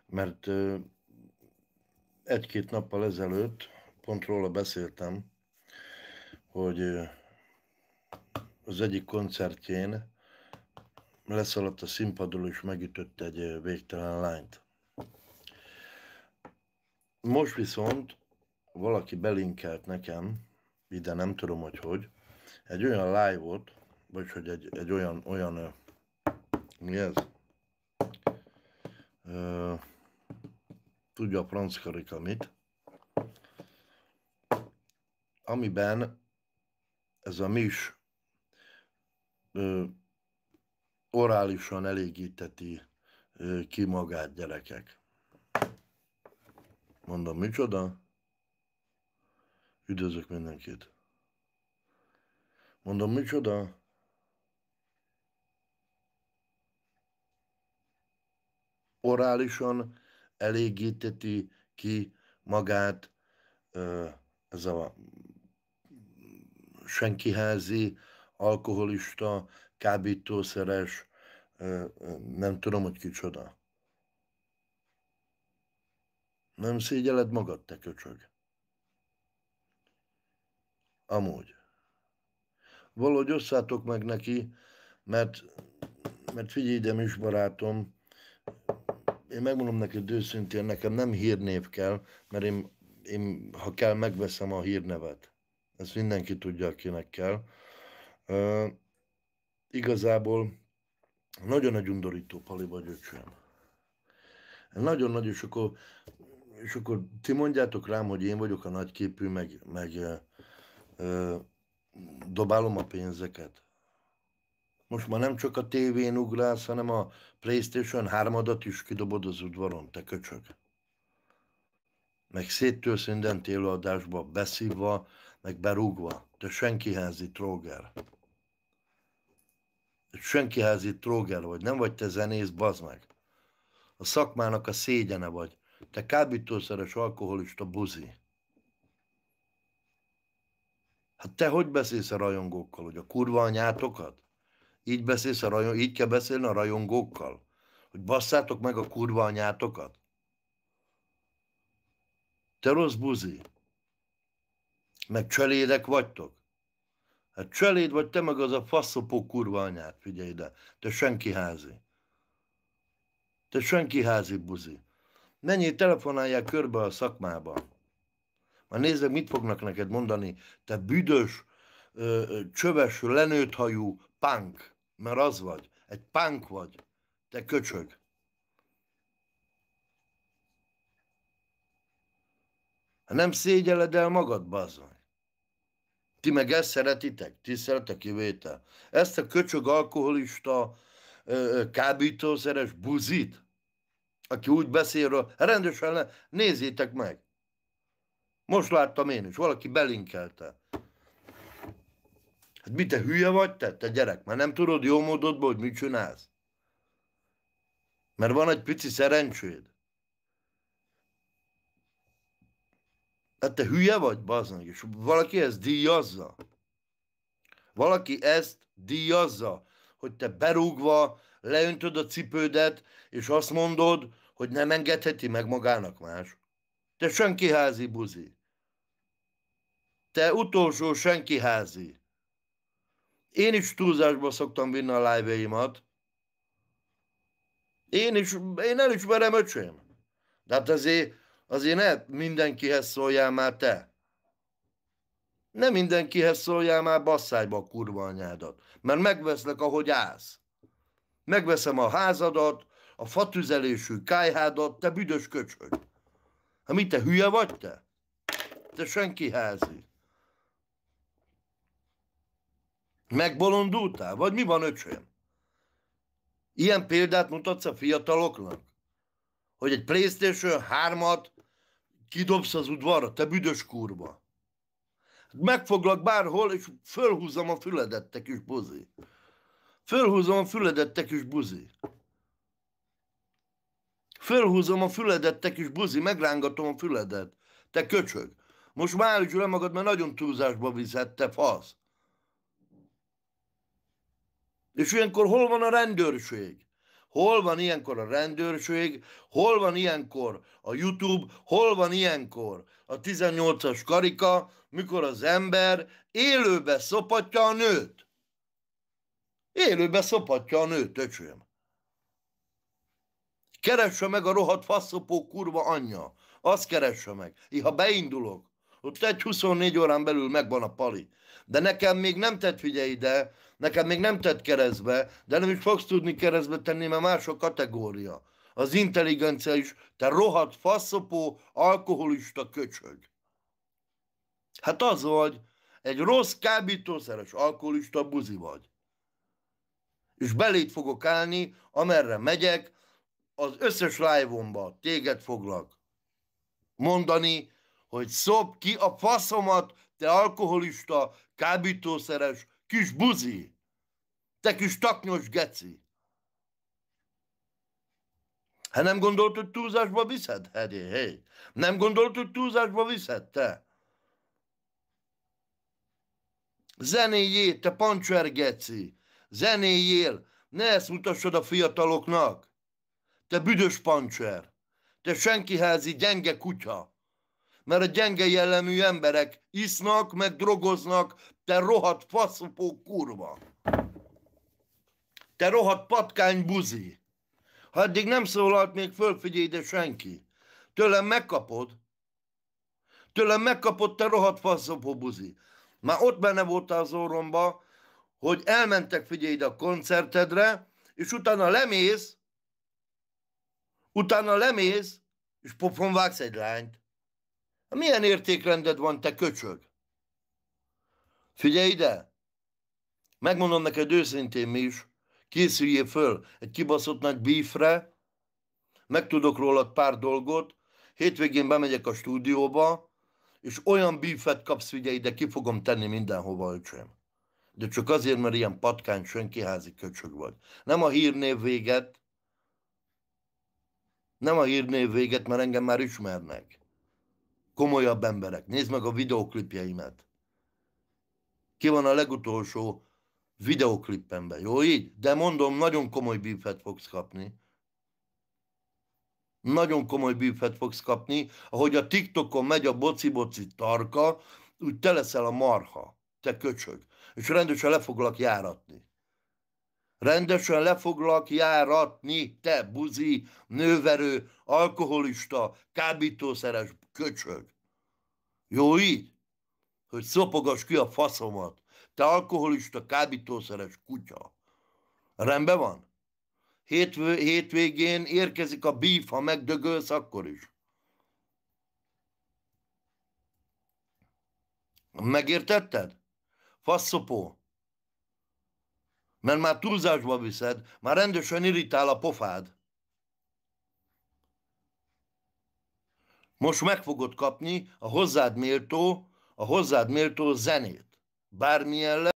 mert egy-két nappal ezelőtt pont róla beszéltem, hogy az egyik koncertjén leszaladt a színpadról és megütött egy végtelen lányt. Most viszont valaki belinkelt nekem, ide nem tudom, hogy, egy olyan live-ot, vagy hogy egy olyan mi ez? Tudja a franckarika mit? Amiben ez a mis orálisan elégíteti ki magát, gyerekek. Mondom, micsoda? Üdvözlök mindenkit. Mondom, micsoda? Orálisan elégíteti ki magát ez a senkiházi, alkoholista, kábítószeres, nem tudom, hogy kicsoda. Nem szégyeled magad, te köcsög? Amúgy. Valahogy osszátok meg neki, mert figyelj ide, is barátom, én megmondom neked őszintén, nekem nem hírnév kell, mert én ha kell, megveszem a hírnevet. Ezt mindenki tudja, akinek kell. Igazából nagyon egy undorító pali vagy, öcsém. Nagyon nagy, és akkor ti mondjátok rám, hogy én vagyok a nagyképű, meg dobálom a pénzeket. Most már nem csak a tévén ugrálsz, hanem a PlayStation 3-adat is kidobod az udvaron, te köcsög. Meg széttősz mindent élőadásba, beszívva, meg berúgva. Te senkiházi tróger. Senkiházi tróger vagy, nem vagy te zenész, bazd meg. A szakmának a szégyene vagy. Te kábítószeres alkoholista buzi. Hát te hogy beszélsz a rajongókkal, hogy a kurva anyátokat? Így beszélsz így kell beszélni a rajongókkal? Hogy basszátok meg a kurva anyátokat? Te rossz buzi. Meg cselédek vagytok. Hát cseléd vagy te, meg az a faszopó kurva anyát, figyelj ide. Te senkiházi. Te senkiházi buzi. Menjél, telefonálják körbe a szakmába. Már nézd meg, mit fognak neked mondani. Te büdös, csöves, lenőtt hajú punk. Mert az vagy. Egy punk vagy. Te köcsög. Hát nem szégyeled el magad, bazd meg. Ti meg ezt szeretitek? Ti szeretek kivétel. Ezt a köcsög alkoholista, kábítószeres buzit, aki úgy beszél, rendesen nézzétek meg. Most láttam én is, valaki belinkelte. Hát mit, te hülye vagy te gyerek? Már nem tudod jó módodból, hogy mit csinálsz? Mert van egy pici szerencséd. Hát te hülye vagy, bazd meg, és valaki ezt díjazza. Valaki ezt díjazza, hogy te berúgva leöntöd a cipődet, és azt mondod, hogy nem engedheti meg magának más. Te senkiházi buzi. Te utolsó senkiházi. Én is túlzásba szoktam vinni a live-eimat. Én elismerem, öcsém. De hát azért ne mindenkihez szóljál már te. Ne mindenkihez szóljál már, basszájba a kurva anyádat. Mert megveszlek, ahogy állsz. Megveszem a házadat, a fatüzelésű kájhádat, te büdös köcsög. Hát mit, te hülye vagy te? Te senkiházi. Megbolondultál? Vagy mi van, öcsém? Ilyen példát mutatsz a fiataloknak? Hogy egy PlayStation 3-at kidobsz az udvarra, te büdös kurva. Megfoglak bárhol, és fölhúzom a füledet, te kis buzi. Fölhúzom a füledet, te kis buzi. Fölhúzom a füledet, te kis buzi, megrángatom a füledet. Te köcsög. Most már állítsd le magad, mert nagyon túlzásba viszed, te fasz. És ilyenkor hol van a rendőrség? hol van ilyenkor a rendőrség, hol van ilyenkor a YouTube, hol van ilyenkor a 18-as karika, mikor az ember élőbe szopatja a nőt. Élőbe szopatja a nőt, öcsém. Keresse meg a rohadt faszopó kurva anyja. Azt keresse meg. Ha beindulok, ott egy 24 órán belül megvan a pali. De nekem még nem tett, figyelj ide, nekem még nem tett keresztbe, de nem is fogsz tudni keresztbe tenni, mert más a kategória. Az intelligencia is, te rohadt faszopó, alkoholista köcsög. Hát az vagy, egy rossz kábítószeres alkoholista buzi vagy. És beléd fogok állni, amerre megyek, az összes live-omba téged foglak mondani, hogy szop ki a faszomat, te alkoholista, kábítószeres, kis buzi, te kis taknyos geci. Hát nem gondolt, hogy túlzásba viszed? Hé. Nem gondolt, hogy túlzásba viszed, te? Zenéljél, te pancser geci. Zenéljél, ne ezt mutassad a fiataloknak. Te büdös pancser. Te senkiházi gyenge kutya. Mert a gyenge jellemű emberek isznak, meg drogoznak, te rohadt faszopó kurva. Te rohadt patkány buzi. Ha eddig nem szólalt még föl, figyelj ide senki. Tőlem megkapod. Tőlem megkapod, te rohadt faszopó buzi. Már ott benne voltál az orromba, hogy elmentek, figyelj ide a koncertedre, és utána lemész, és pofon vágsz egy lányt. Milyen értékrended van, te köcsög? Figyelj ide! Megmondom neked őszintén mi is, készüljél föl egy kibaszott nagy beefre, megtudok rólad pár dolgot, hétvégén bemegyek a stúdióba, és olyan beefet kapsz, figyelj ide, ki fogom tenni mindenhova, öcsém. De csak azért, mert ilyen patkány, senkiházi köcsög vagy. Nem a hírnév véget, mert engem már ismernek. Komolyabb emberek. Nézd meg a videóklipjeimet. Ki van a legutolsó videóklipemben, jó így? De mondom, nagyon komoly beefet fogsz kapni. Nagyon komoly beefet fogsz kapni, ahogy a TikTokon megy a boci-boci tarka, úgy te leszel a marha, te köcsög. És rendesen le foglak járatni. Rendesen le foglak járatni, te buzi, nőverő, alkoholista, kábítószeres köcsög. Jó így? Hogy szopogass ki a faszomat. Te alkoholista, kábítószeres kutya. Rendben van? Hétvégén érkezik a beef, ha megdögölsz, akkor is. Megértetted? Faszopó. Mert már túlzásba viszed, már rendesen irritál a pofád. Most meg fogod kapni a hozzád méltó zenét. Bármilyen